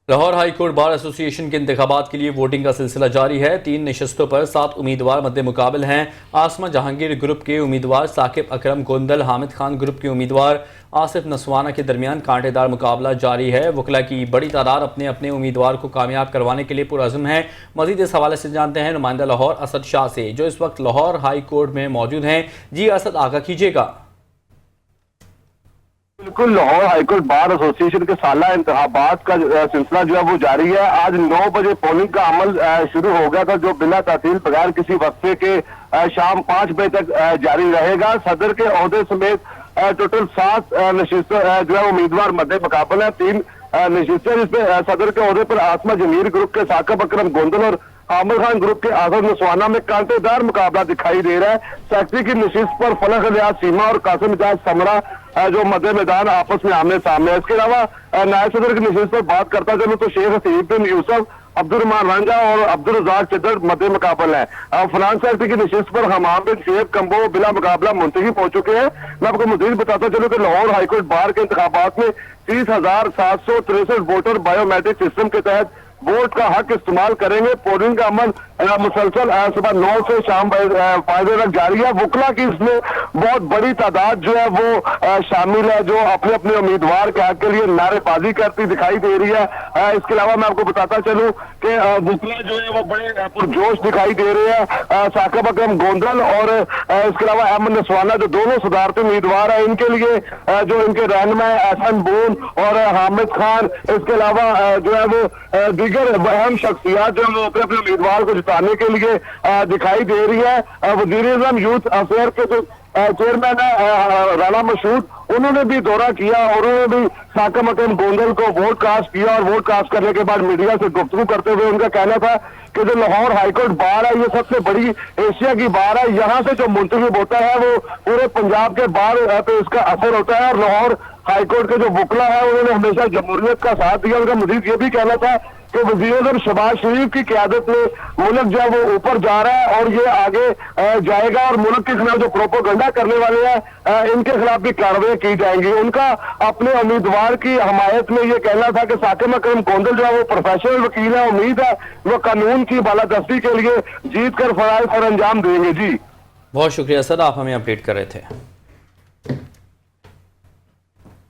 Lahore high court bar ایسوسی ایشن کے انتخابات کے لیے ووٹنگ کا سلسلہ جاری ہے۔ 3 نشستوں پر 7 امیدوار مد مقابل ہیں۔ آسما جہانگیر گروپ کے امیدوار ثاقب اکرم گوندل، حامد خان گروپ کے امیدوار آصف نسوانہ کے درمیان کانٹے دار مقابلہ جاری ہے۔ وکلاء کی بڑی تعداد اپنے امیدوار کو کامیاب کروانے کے لیے پرعزم ہے۔ مزید اس حوالے سے جانتے ہیں نمائندہ لاہور اسد شاہ سے، جو اس وقت لاہور ہائی کورٹ میں موجود ہیں۔ جی اسد، آگاہ کیجیے گا۔ بالکل، لاہور ہائی کورٹ بار ایسوسی ایشن کے سالہ انتخابات کا سلسلہ جو ہے وہ جاری ہے۔ آج 9 بجے پولنگ کا عمل شروع ہو گیا تھا، جو بلا تعطیل بغیر کسی وقفے کے شام 5 بجے تک جاری رہے گا۔ صدر کے عہدے سمیت ٹوٹل 7 نشستیں جو ہے امیدوار مد مقابل ہیں۔ 3 نشستیں جس میں صدر کے عہدے پر آسما جہانگیر گروپ کے ثاقب اکرم گوندل اور حامد خان گروپ کے آصف نسوانہ میں کانٹے دار مقابلہ دکھائی دے رہا ہے۔ سیکٹری کی نشست پر فلق الیاس سیما اور قاسم اجاز سمرا جو مد میدان آپس میں آمنے سامنے ہے۔ اس کے علاوہ نائب صدر کی نشست پر بات کرتا چلوں تو شیخ حسیب بن یوسف، عبدالرحمان رانجھا اور عبدالرزاق چدر مد مقابل ہیں۔ فنانس سیکٹری کی نشست پر حمام بن شعیب کمبو بلا مقابلہ منتخب ہو چکے ہیں۔ میں آپ کو مزید بتاتا چلوں کہ لاہور ہائی کورٹ بار کے انتخابات میں 30,763 ووٹر بائیو میٹرک سسٹم کے تحت ووٹ کا حق استعمال کریں گے۔ پولنگ کا عمل مسلسل صبح 9 سے شام 5 بجے تک جاری ہے۔ وکلاء کی اس میں بہت بڑی تعداد جو ہے وہ شامل ہے، جو اپنے امیدوار کے حق کے لیے نعرے بازی کرتی دکھائی دے رہی ہے۔ اس کے علاوہ میں آپ کو بتاتا چلوں کہ وکلاء جو ہے وہ بڑے پرجوش دکھائی دے رہے ہیں۔ ثاقب اکرم گوندل اور اس کے علاوہ احمد نسوانہ جو دونوں صدارتی امیدوار ہیں، ان کے لیے جو ان کے رہنما احسن بون اور حامد خان، اس کے علاوہ جو ہے وہ دیگر اہم شخصیات جو وہ اپنے امیدوار کو جتانے کے لیے دکھائی دے رہی ہے۔ وزیر اعظم یوتھ افیئر کے جو چیئرمین ہے رانا مشہود، انہوں نے بھی دورہ کیا اور انہوں نے بھی ثاقب اکرم گوندل کو ووٹ کاسٹ کیا، اور ووٹ کاسٹ کرنے کے بعد میڈیا سے گفتگو کرتے ہوئے ان کا کہنا تھا کہ جو لاہور ہائی کورٹ بار ہے یہ سب سے بڑی ایشیا کی بار ہے۔ یہاں سے جو منتخب ہوتا ہے وہ پورے پنجاب کے بار پہ اس کا اثر ہوتا ہے، اور لاہور ہائی کورٹ کے جو وکلاء ہیں انہوں نے ہمیشہ جمہوریت کا ساتھ دیا۔ ان کا مزید یہ بھی کہنا تھا کہ وزیر اعظم شہباز شریف کی قیادت میں ملک جو ہے وہ اوپر جا رہا ہے اور یہ آگے جائے گا، اور ملک کے خلاف جو پروپیگنڈا کرنے والے ہیں ان کے خلاف بھی کارروائیاں کی جائیں گی۔ ان کا اپنے امیدوار کی حمایت میں یہ کہنا تھا کہ ثاقب اکرم گوندل جو ہے وہ پروفیشنل وکیل ہے، امید ہے وہ قانون کی بالادستی کے لیے جیت کر فرائض سر انجام دیں گے۔ جی بہت شکریہ سر، آپ ہمیں اپڈیٹ کر رہے تھے۔